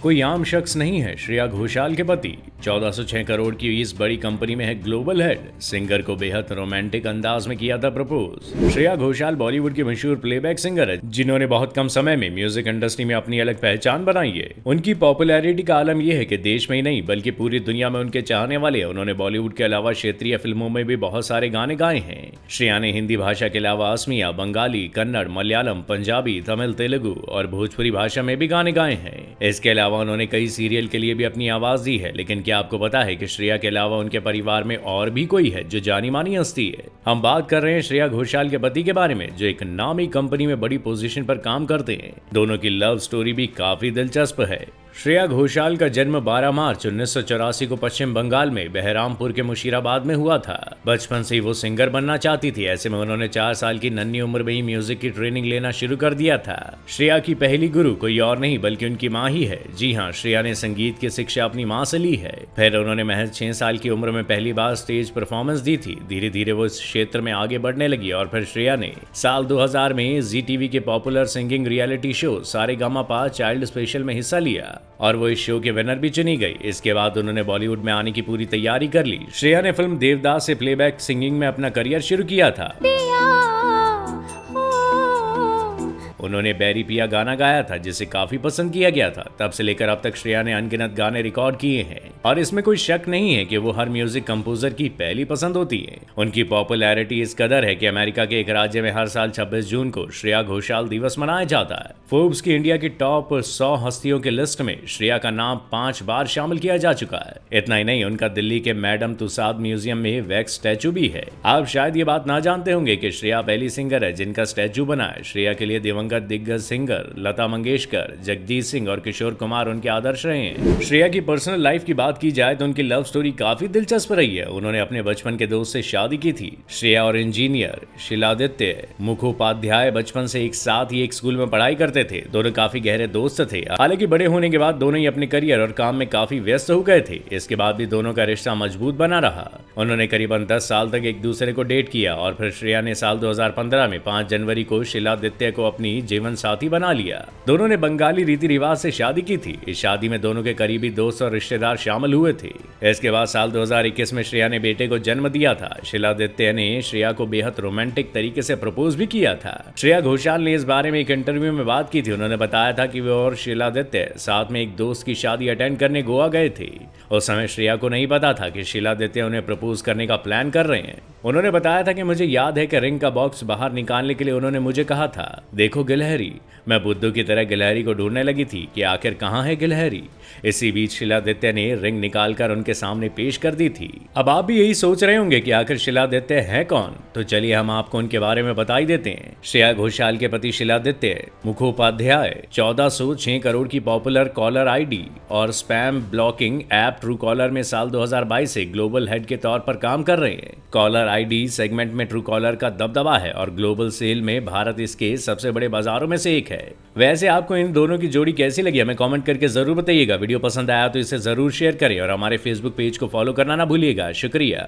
कोई आम शख्स नहीं है श्रेया घोषाल के पति। 1406 करोड़ की इस बड़ी कंपनी में है ग्लोबल हेड। सिंगर को बेहद रोमांटिक अंदाज में किया था प्रपोज। श्रेया घोषाल बॉलीवुड की मशहूर प्लेबैक सिंगर है, जिन्होंने बहुत कम समय में म्यूजिक इंडस्ट्री में अपनी अलग पहचान बनाई है। उनकी पॉपुलैरिटी का आलम यह है कि देश में ही नहीं बल्कि पूरी दुनिया में उनके चाहने वाले हैं। उन्होंने बॉलीवुड के अलावा क्षेत्रीय फिल्मों में भी बहुत सारे गाने गाए हैं। श्रेया ने हिंदी भाषा के अलावा असमिया, बंगाली, कन्नड़, मलयालम, पंजाबी, तमिल, तेलुगु और भोजपुरी भाषा में भी गाने गाए हैं। इसके अलावा उन्होंने कई सीरियल के लिए भी अपनी आवाज दी है। लेकिन क्या आपको पता है कि श्रेया के अलावा उनके परिवार में और भी कोई है जो जानी मानी हस्ती है? हम बात कर रहे हैं श्रेया घोषाल के पति के बारे में, जो एक नामी कंपनी में बड़ी पोजीशन पर काम करते हैं। दोनों की लव स्टोरी भी काफी दिलचस्प है। श्रेया घोषाल का जन्म 12 मार्च 1984 को पश्चिम बंगाल में बहरामपुर के मुशीराबाद में हुआ था। बचपन से ही वो सिंगर बनना चाहती थी। ऐसे में उन्होंने 4 साल की नन्ही उम्र में ही म्यूजिक की ट्रेनिंग लेना शुरू कर दिया था। श्रेया की पहली गुरु कोई और नहीं बल्कि उनकी माँ ही है। जी हाँ, श्रेया ने संगीत की शिक्षा अपनी माँ से ली है। फिर उन्होंने महज 6 साल की उम्र में पहली बार स्टेज परफॉर्मेंस दी थी। धीरे धीरे वो इस क्षेत्र में आगे बढ़ने लगी और फिर श्रेया ने साल 2000 में जी टीवी के popular singing reality show Sa Re Ga Ma Pa child special में हिस्सा लिया और वो इस शो के विनर भी चुनी गई। इसके बाद उन्होंने बॉलीवुड में आने की पूरी तैयारी कर ली। श्रेया ने फिल्म देवदास से प्लेबैक सिंगिंग में अपना करियर शुरू किया था। उन्होंने बैरी पिया गाना गाया था जिसे काफी पसंद किया गया था। तब से लेकर अब तक श्रेया ने अनगिनत गाने रिकॉर्ड किए हैं और इसमें कोई शक नहीं है कि वो हर म्यूजिक कंपोजर की पहली पसंद होती है। उनकी पॉपुलैरिटी इस कदर है कि अमेरिका के एक राज्य में हर साल 26 जून को श्रेया घोषाल दिवस मनाया जाता है। फोर्ब्स की इंडिया की टॉप 100 हस्तियों की लिस्ट में श्रेया का नाम 5 बार शामिल किया जा चुका है। इतना ही नहीं, उनका दिल्ली के मैडम तुसाद म्यूजियम में वैक्स स्टैचू भी है। आप शायद ये बात ना जानते होंगे कि श्रेया पहली सिंगर है जिनका स्टैचू बना है। श्रेया के लिए दिवंगत दिग्गज सिंगर लता मंगेशकर, जगजीत सिंह और किशोर कुमार उनके आदर्श रहे हैं। श्रेया की पर्सनल लाइफ की बात की जाए तो उनकी लव स्टोरी काफी दिलचस्प रही है। उन्होंने अपने बचपन के दोस्त से शादी की थी। श्रेया और इंजीनियर शिलादित्य मुखोपाध्याय बचपन से एक साथ ही एक स्कूल में पढ़ाई करते थे। दोनों काफी गहरे दोस्त थे। हालांकि बड़े होने के बाद दोनों ही अपने करियर और काम में काफी व्यस्त हो गए थे। इसके बाद भी दोनों का रिश्ता मजबूत बना रहा। उन्होंने करीबन 10 साल तक एक दूसरे को डेट किया और फिर श्रेया ने साल 2015 में 5 जनवरी को शिलादित्य को अपनी जीवन साथी बना लिया। दोनों ने बंगाली रीति रिवाज से शादी की थी। इस शादी में दोनों के करीबी दोस्त और रिश्तेदार शामिल हुए थे। इसके बाद साल 2021 में श्रेया ने बेटे को जन्म दिया था। शिलादित्य ने श्रेया को बेहद रोमांटिक तरीके से प्रपोज भी किया था। श्रेया घोषाल ने इस बारे में एक इंटरव्यू में बात की थी। उन्होंने बताया था कि वे और शिलादित्य साथ में एक दोस्त की शादी अटेंड करने गोवा गए थे। उस समय श्रेया को नहीं पता था कि शिलादित्य उन्हें प्रपोज करने का प्लान कर रहे हैं। उन्होंने बताया था कि मुझे याद है कि रिंग का बॉक्स बाहर निकालने के लिए उन्होंने मुझे कहा था, देखो गिलहरी। मैं बुद्धू की तरह गिलहरी को ढूंढने लगी थी कि आखिर कहाँ है गिलहरी। इसी बीच शिलादित्य ने रिंग निकालकर उनके सामने पेश कर दी थी। अब आप भी यही सोच रहे होंगे कि आखिर शिलादित्य है कौन, तो चलिए हम आपको उनके बारे में बता ही देते हैं। श्रेया घोषाल के पति शिलादित्य मुखोपाध्याय 1406 करोड़ की पॉपुलर कॉलर आईडी और spam blocking app true collar में साल 2022 से ग्लोबल हेड के तौर पर काम कर रहे हैं। कॉलर आईडी सेगमेंट में ट्रू कॉलर का दबदबा है और ग्लोबल सेल में भारत इसके सबसे बड़े बाजारों में से एक है। वैसे आपको इन दोनों की जोड़ी कैसी लगी हमें कमेंट करके जरूर बताइएगा। वीडियो पसंद आया तो इसे जरूर शेयर करें और हमारे फेसबुक पेज को फॉलो करना ना भूलिएगा। शुक्रिया।